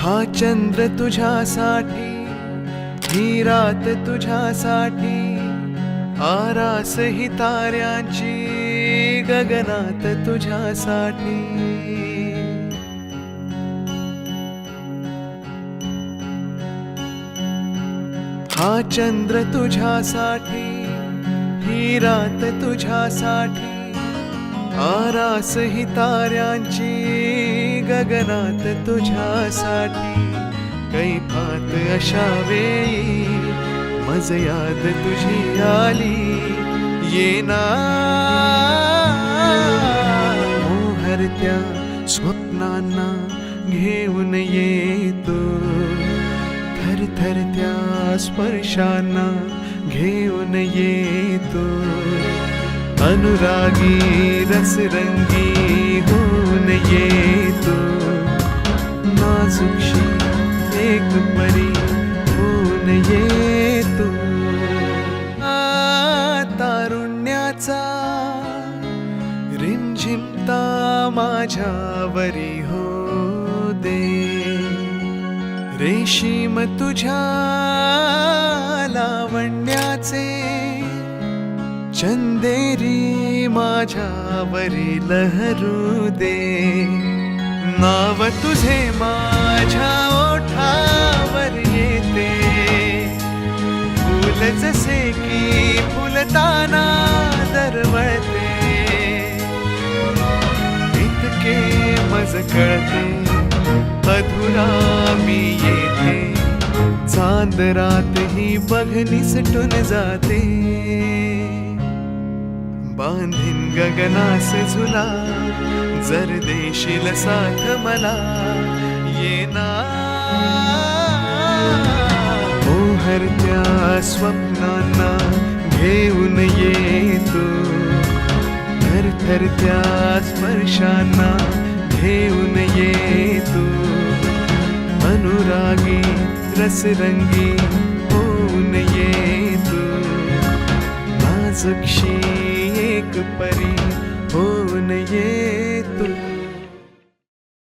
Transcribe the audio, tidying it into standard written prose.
हा चंद्र तुझ्यासाठी, ही रात तुझ्यासाठी, आरास ही ताऱ्यांची गगनात तुझ्यासाठी. हा चंद्र तुझ्यासाठी, ही रात तुझ्यासाठी, आरास ही ताऱ्यांची गगनात तुझ्यासाठी. कैफात अशा वेळी मज याद तुझी आली, येना मोहरत्या स्वप्नांना घेऊन येतो, थरथरत्या स्पर्शांना घेऊन येतो. अनुरागी रसरंगी होऊन येतो, नाजुकशी एक परी होऊन येतो. तारुण्याचा रिमझिमता माझ्यावरी हो दे, रेशीम तुझ्या लावण्याचे चंदेरी माझ्यावरी लहरू दे. नाव तुझे माझ्या ओठावर येते, फुल जसे की फुलताना दरवळते. इतके मज कळते अधुरा मी येथे, चांद रात ही बघनी सुटून जाते. बांधीन गगनास झुला, जर देशील साथ मला, येना मोहरत्या स्वप्नांना घेऊन येतो, थरथरत्या स्पर्शांना घेऊन येतो. अनुरागी रसरंगी होऊन येतो, नाजुकशी एक परी